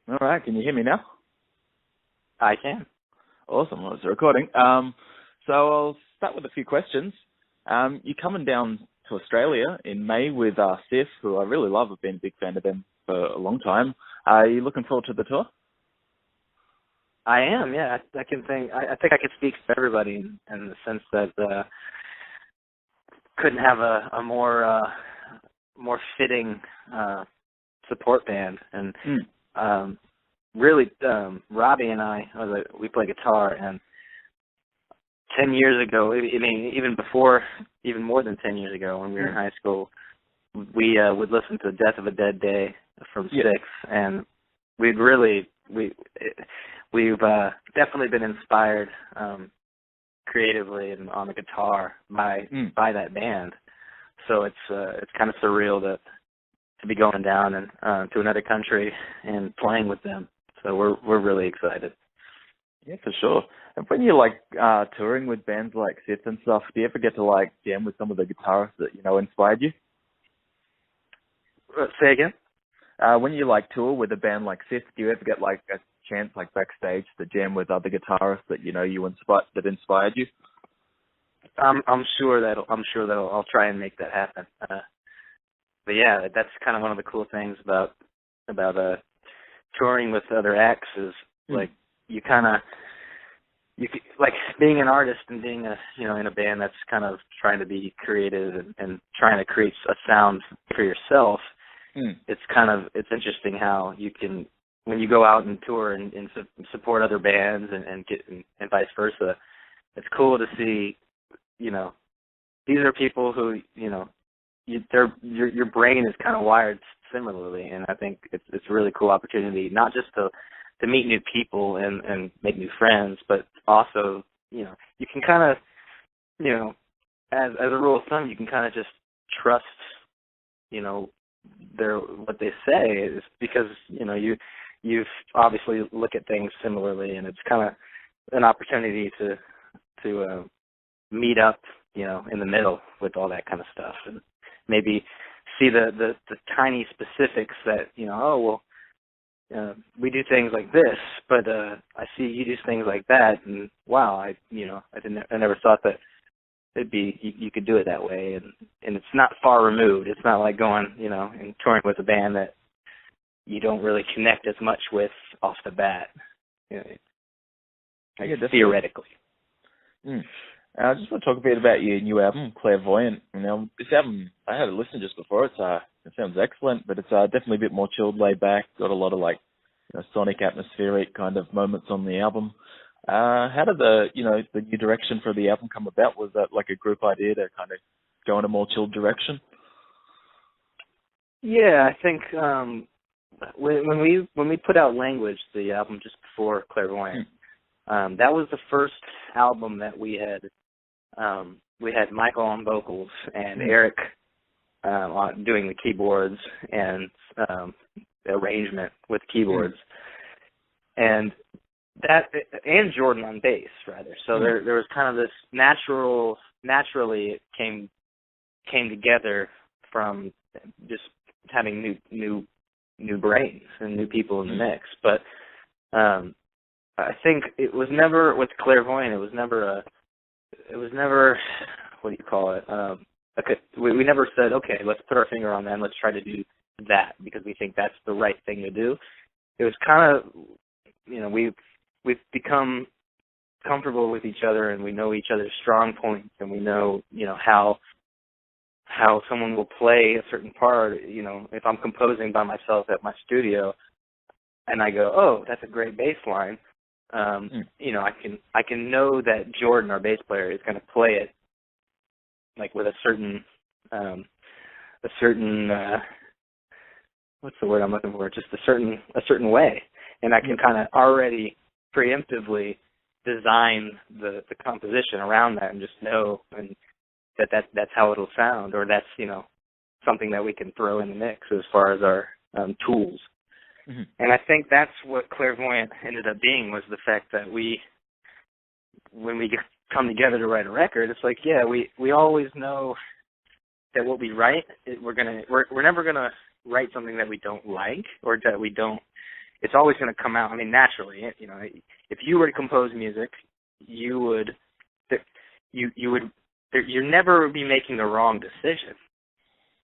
All right, can you hear me now? I can. Awesome, well, it's recording. So I'll start with a few questions. You're coming down to Australia in May with Sif, who I really love. I've been a big fan of them for a long time. Are you looking forward to the tour? I am, yeah. I think I could speak for everybody in the sense that couldn't have a more fitting support band. And really, Robbie and we play guitar, and 10 years ago, I mean, even more than 10 years ago, when we were in high school, we would listen to Death of a Dead Day from Six, and we've definitely been inspired creatively and on the guitar by that band. So it's kind of surreal to be going down and to another country and playing with them. So we're really excited. Yeah, for sure. And when you're touring with bands like Sith and stuff, do you ever get to jam with some of the guitarists that inspired you? Say again? When you tour with a band like Sith, do you ever get a chance backstage to jam with other guitarists that that inspired you? I'm sure that I'll try and make that happen. But yeah, that's kind of one of the cool things about touring with other acts is you being an artist and being in a band that's kind of trying to be creative and trying to create a sound for yourself. It's interesting how you can, when you go out and tour and support other bands and vice versa. It's cool to see, these are people who, your brain is kind of wired similarly, and I think it's a really cool opportunity, not just to meet new people and make new friends, but also, you can kind of, as a rule of thumb, you can kind of just trust, what they say, is because, you've obviously look at things similarly, and it's kind of an opportunity to meet up, in the middle with all that kind of stuff, and maybe see the tiny specifics that, we do things like this, but I see you do things like that, and wow, I never thought that you could do it that way, and it's not far removed. It's not like going, and touring with a band that you don't really connect as much with off the bat, theoretically. I just want to talk a bit about your new album, Clairvoyant. This album, I had a listen just before. It sounds excellent, but it's definitely a bit more chilled, laid back. Got a lot of sonic, atmospheric kind of moments on the album. How did the new direction for the album come about? Was that a group idea to kind of go in a more chilled direction? Yeah, I think when we put out Language, the album just before Clairvoyant, that was the first album that we had Michael on vocals and Eric doing the keyboards and arrangement with keyboards, and Jordan on bass, rather. So there was kind of this naturally it came together from just having new brains and new people in the mix. But I think it was never, with Clairvoyant, it was never what do you call it? We never said, okay, let's put our finger on that and let's try to do that because we think that's the right thing to do. It was kind of, we've become comfortable with each other, and we know each other's strong points, and we know, how someone will play a certain part. If I'm composing by myself at my studio and I go, oh, that's a great bass line, I can know that Jordan, our bass player, is going to play it with a certain what's the word I'm looking for? Just a certain way, and I can kind of already preemptively design the composition around that, and just know and that's how it'll sound, or that's something that we can throw in the mix as far as our tools. And I think that's what Clairvoyant ended up being, was the fact that when we come together to write a record, it's we always know that what we write, we're never gonna write something that we don't like or that we don't it's always going to come out. I mean, naturally, you know, if you were to compose music, you would you'd never be making the wrong decision.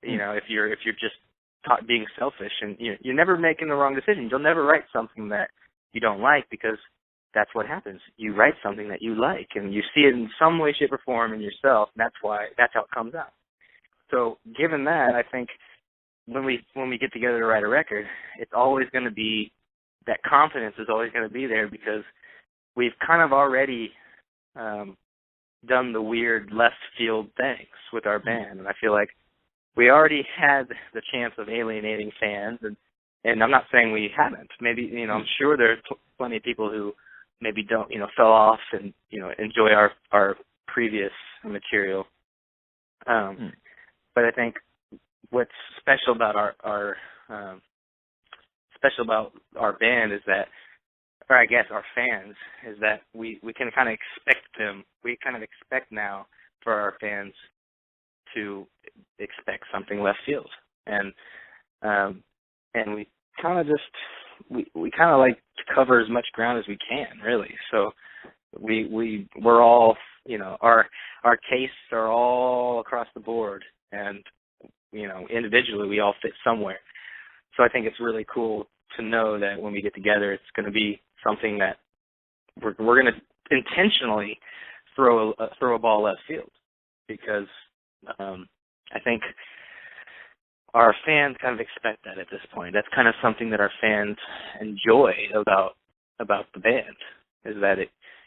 You know, if you're just being selfish, and you're never making the wrong decision. You'll never write something that you don't like, because that's what happens. You write something that you like, and you see it in some way, shape, or form in yourself. And that's how it comes out. So, given that, I think when we get together to write a record, it's always going to be, that confidence is always going to be there, because we've kind of already done the weird left field things with our band, and I feel like we already had the chance of alienating fans, and I'm not saying we haven't. Maybe, I'm sure there are plenty of people who maybe don't, fell off and, enjoy our previous material. But I think what's special about our band is that, or I guess our fans, is that we can kind of expect them. We kind of expect now for our fans to expect something left field, and we kind of we kind of like to cover as much ground as we can, really. So we're all, our tastes are all across the board, and individually we all fit somewhere. So I think it's really cool to know that when we get together, it's going to be something that we're going to intentionally throw a ball left field, because I think our fans kind of expect that at this point. That's kind of something that our fans enjoy about the band, is that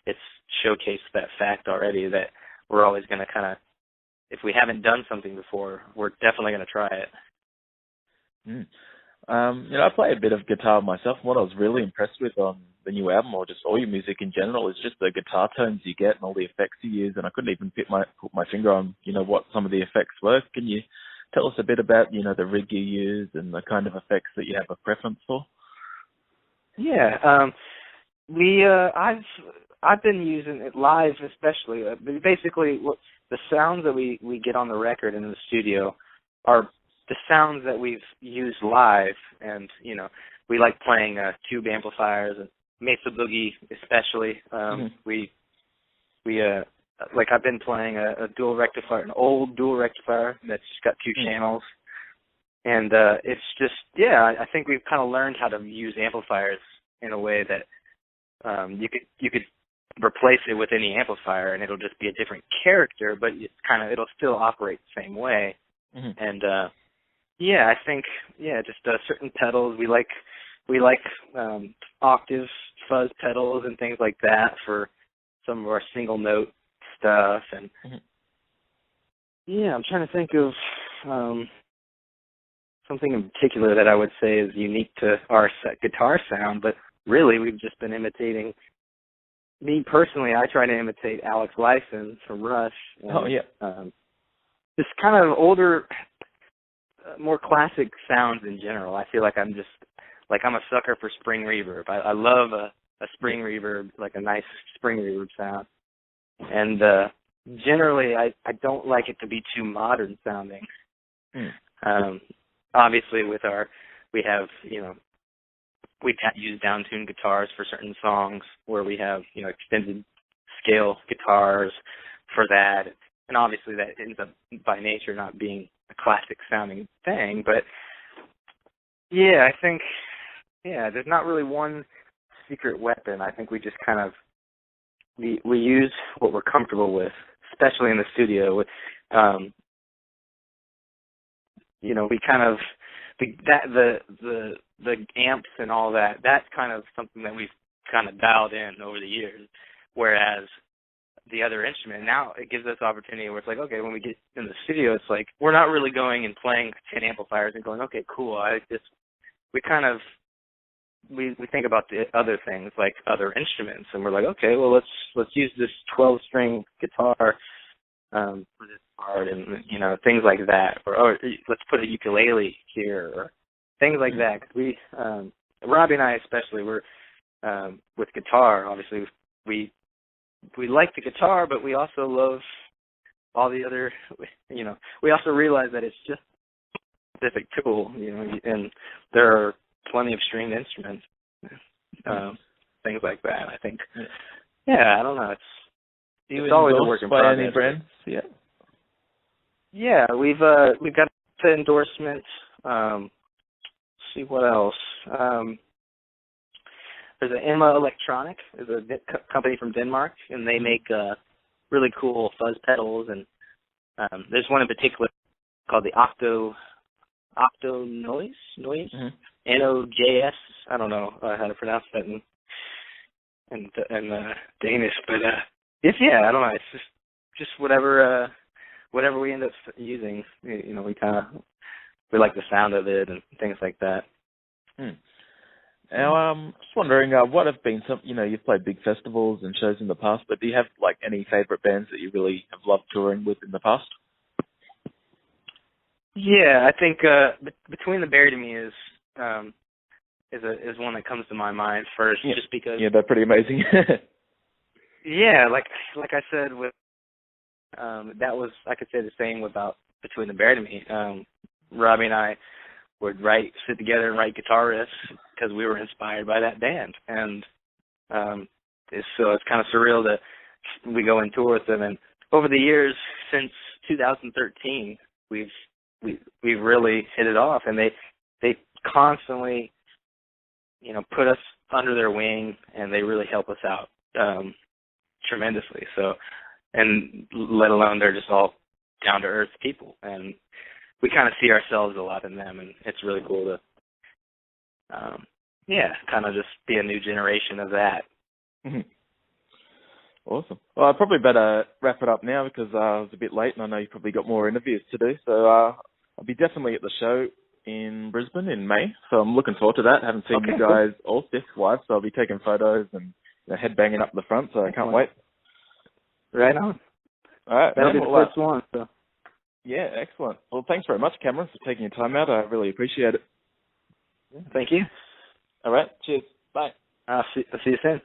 it's showcased that fact already, that we're always going to kind of, if we haven't done something before, we're definitely going to try it. I play a bit of guitar myself. What I was really impressed with on the new album, or just all your music in general, is just the guitar tones you get and all the effects you use. And I couldn't even put my finger on, what some of the effects were. Can you tell us a bit about, the rig you use and the kind of effects that you have a preference for? Yeah, I've been using it live, especially. Basically, the sounds that we get on the record in the studio are the sounds that we've used live, and we like playing tube amplifiers and Mesa Boogie, especially. We like, I've been playing a dual rectifier, an old dual rectifier that's got two channels, and it's just, I think we've kind of learned how to use amplifiers in a way that you could replace it with any amplifier and it'll just be a different character, but it'll still operate the same way. And I think just certain pedals we like octave fuzz pedals and things like that for some of our single note stuff. And I'm trying to think of something in particular that I would say is unique to our guitar sound, but really we've just been imitating. Me personally, I try to imitate Alex Lifeson from Rush. And, just kind of older, more classic sounds in general. I feel like I'm a sucker for spring reverb. I love a spring reverb, like a nice spring reverb sound. And generally, I don't like it to be too modern sounding. Obviously, we use down-tuned guitars for certain songs where we have, extended scale guitars for that. And obviously that ends up by nature not being a classic sounding thing. But I think, there's not really one secret weapon. I think we just kind of, we use what we're comfortable with, especially in the studio. We kind of, the amps and all that, that's kind of something that we've kind of dialed in over the years, whereas the other instrument, now it gives us opportunity where it's like, okay, when we get in the studio, it's like we're not really going and playing 10 amplifiers and going, okay, cool. We think about the other things, like other instruments, and we're like, okay, well, let's use this 12-string guitar for this part, and things like that, or let's put a ukulele here, or things like that. Cause Robbie and I especially, we're with guitar. Obviously, we like the guitar, but we also love all the other. We also realize that it's just a specific tool. And there are plenty of stringed instruments. things like that. I think, yeah, I don't know. You It's always a work in progress. by any brands? Yeah. Yeah, we've got the endorsement. See what else. There's an Emma Electronic, is a company from Denmark, and they make really cool fuzz pedals. And there's one in particular called the Octo Noise, NOJS. I don't know how to pronounce that in Danish, but I don't know. It's just whatever we end up using. You know, we like the sound of it and things like that. Now, just wondering, what have been some, you've played big festivals and shows in the past, but do you have, like, any favorite bands that you really have loved touring with in the past? Yeah, I think Between the Buried and Me is one that comes to my mind first, just because. Yeah, they're pretty amazing. Yeah, like I said, with that was, I could say the same about Between the Buried and Me. Robbie and I would sit together and write guitar riffs because we were inspired by that band, and it's kind of surreal that we go and tour with them. And over the years, since 2013, we've really hit it off, and they constantly, put us under their wing, and they really help us out tremendously. So, and let alone they're just all down to earth people, and we kind of see ourselves a lot in them, and it's really cool to, kind of just be a new generation of that. Awesome. Well, I probably better wrap it up now because I was a bit late, and I know you probably got more interviews to do. So I'll be definitely at the show in Brisbane in May, so I'm looking forward to that. I haven't seen you guys all this live, so I'll be taking photos and headbanging up the front, so I can't wait. Right on. All right. That'll be the first one. So. Yeah, excellent. Well, thanks very much, Cameron, for taking your time out. I really appreciate it. Thank you. All right. Cheers. Bye. I'll see you soon.